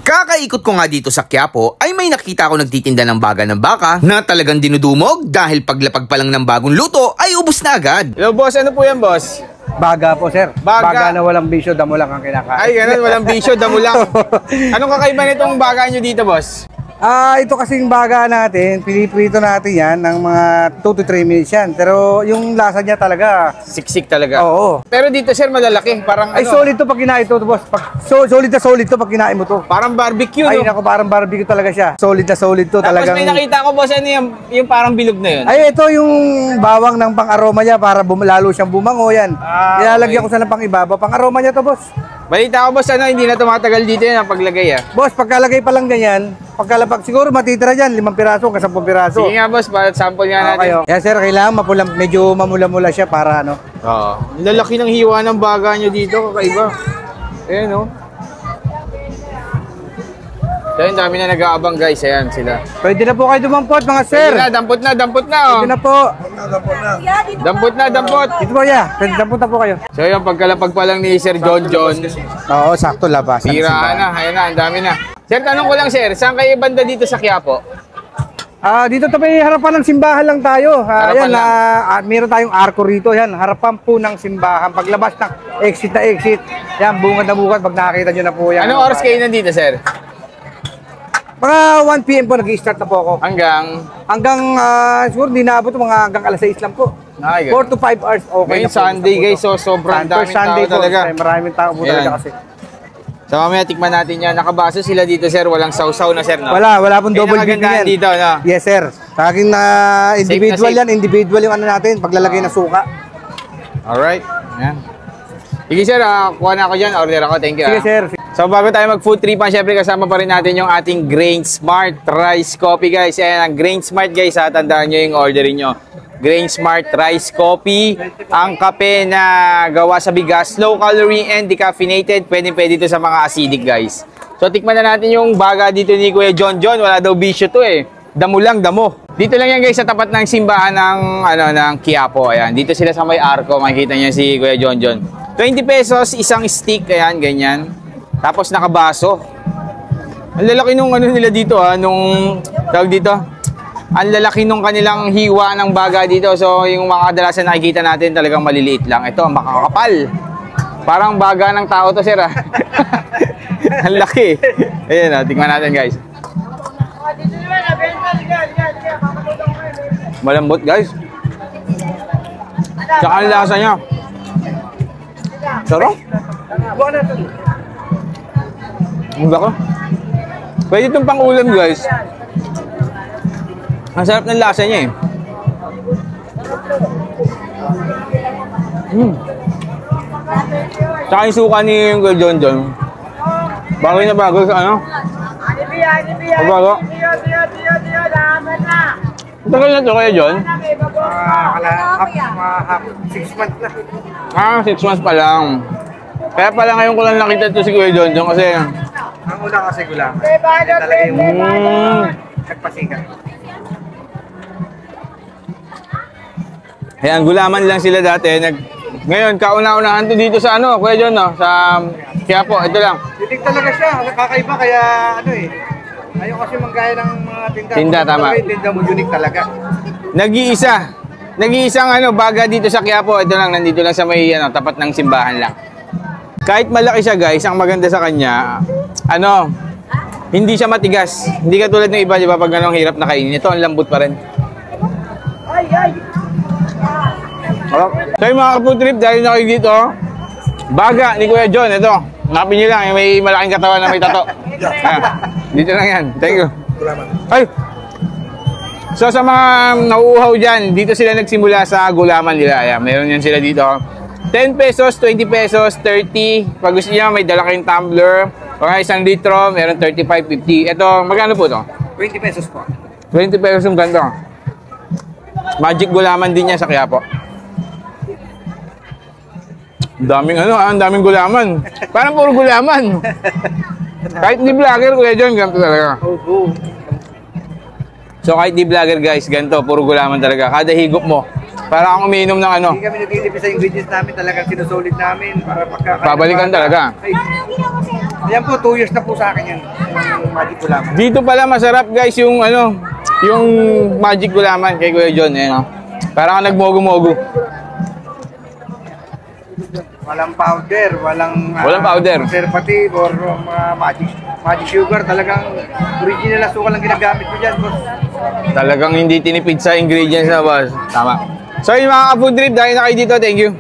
Kakaikot ko nga dito sa Quiapo ay may nakita ako nagtitinda ng baga ng baka na talagang dinudumog dahil paglapag pa lang ng bagong luto ay ubos na agad. Hello boss, ano po yan boss? Baga po sir. Baga na walang bisyo, damo lang ang kinakain. Ay ganun, walang bisyo, damo lang. Anong kakaiba nitong baga nyo dito boss? Ito kasing baga natin, piniprito natin yan ng mga 2 to 3 minutes yan. Pero yung lasa niya talaga, Siksik talaga. oo. Pero dito sir, malalaki. Parang Ay ano, solid to pag kinain to boss. Solid na solid to pag kinain mo to. parang barbecue, Ay no? nako, parang barbecue talaga siya. Solid na solid to Tapos talagang. may nakita ko boss, ano yung parang bilog na yun? Ay ito yung bawang ng pang-aroma niya para lalo siyang bumango yan. Nilalagyan ko sa ng pang-ibaba. Pang-aroma niya to boss. Balita ko boss, ano, hindi na tumatagal dito yan ang paglagay Boss, pagkalagay pa lang ganyan, pagkalapag siguro matitira dyan, 5 piraso hanggang 10 piraso. Sige nga boss, para sample nga natin. Okay. Yan sir, kailangan medyo mamula-mula siya para ano. Oo. Lalaki ng hiwa ng baga nyo dito, kakaiba. Ayan no. Dahil dami na nag-aabang guys, ayan sila. Pwede na po kayo dumampot mga sir. Sige na, dampot na oh. Pwede na po. Dampot na. Dito po ya, pwede dampot na po kayo. So yung pagkalapag pa lang ni Sir John, Oo, sakto labas. siraan na, ayan na, ang dami na. Sir, tanong ko lang sir, saan kayo banda dito sa Quiapo? Dito may harapan ng simbahan lang tayo. Harapan Ayan, meron tayong arko rito. Yan, harapan po ng simbahan. Paglabas ng exit na exit. Yan, bungad na bungad. Pag nakakita nyo na po yan. Anong oras kayo nandito sir? Mga 1 PM po nag-i-start na po ako. Hanggang siguro di naabot mga hanggang alas 6 lang po. 4 to 5 hours okay Ngayon na po. Sunday guys, so sobrang daming tao talaga. Maraming tao po talaga kasi. So mamaya tikman natin yan. Nakabaso sila dito sir, walang sausaw na sir, no? Wala pong double beef yan. yan. Dito, no? Yes sir. Sa akin na individual safe. yan, individual yung ano natin, paglalagay ng suka. Alright, yan. Sige sir, kuha na ako dyan, order ako, thank you. Sige sir. So bago tayo mag food tripan, syempre kasama pa rin natin yung ating Grain Smart Rice Coffee guys. Ayan, ang Grain Smart guys, tandaan nyo yung orderin nyo. Grain Smart Rice Coffee, ang kape na gawa sa bigas, low calorie and decaffeinated, pwede ito sa mga acidic guys. So tikman na natin yung baga dito ni Kuya John, wala daw bisyo to damo lang, damo. Dito lang yan guys sa tapat ng simbahan ng Quiapo, ayan. Dito sila sa may arko, makikita niyo si Kuya John. 20 pesos isang stick, ayan, ganyan. Tapos nakabaso. Ang lalaki nung nila dito nung tawag dito. Ang lalaki nung kanilang hiwa ng baga dito. So yung mga kadalasan nakikita natin talagang maliliit lang. Ito, makakapal. Parang baga ng tao to, sir. Ang laki. Ayan, tingnan natin, guys. Malambot, guys. Tsaka ang lasa niya. Sarap. Ang bako. Pwede itong pang-ulam guys. Ang sarap ng lasa niya Tsaka yung suka ni John. Bagay na bago sa ano? Bago. Tagal na ito kaya John? 6 months na. 6 months pa lang. Kaya pala ngayon ko lang nakita ito si Kuya John kasi Ang una kasi gulaman. Talaga yung nagpasikat. Ayan, gulaman lang sila dati. Ngayon, kauna-unahan to dito sa Kuya John, no? Sa Quiapo, ito lang. Titig talaga siya, nakakaiba kaya ayaw kasi manggaya ng mga tinda. Tinda, tama. Tinda mo unique talaga. Nag-iisang baga dito sa Quiapo. Ito lang, nandito lang sa may tapat ng simbahan lang. Kahit malaki siya guys, ang maganda sa kanya, hindi siya matigas. Hindi katulad ng iba, di ba, pag hirap na kainin. Ito, ang lambot pa rin. So yung mga food trip, dahil na kayo dito, baga ni Kuya John, ito. Hanapin nyo lang, may malaking katawan na may tato. Dito lang yan. Thank you. Ay! So sa mga nauuhaw dyan, dito sila nagsimula sa gulaman nila. Ayan, meron yan sila dito. 10 pesos, 20 pesos, 30. Pag gusto niya, may dala kayong tumbler. Pag 1 litro, meron 35, 50. Ito, magkano po ito? 20 pesos po. 20 pesos yung ganito. Magic gulaman din niya sa Quiapo. Ang daming gulaman. Parang puro gulaman. Kahit di vlogger, Kuya John, ganito talaga. So kahit di vlogger guys, ganito, puro gulaman talaga. Kada higop mo, para kang umiinom ng Hindi kami nagtitipid sa ingredients namin, talagang sinusulit namin para pagkakain. Babalikan talaga. Yan po, 2 years na po sa akin yan. Yung Magic Gulaman. Dito pala masarap guys yung ano, yung Magic Gulaman kay Kuya John. Eh, no? Parang nagmogo-mogo. Walang powder, walang powder. preservative or mga magic sugar. Talagang original na suka lang ginagamit ko dyan, boss. Talagang hindi tinipid sa ingredients na boss. Tama. So yung mga ka-food trip, dahil na kayo dito, thank you.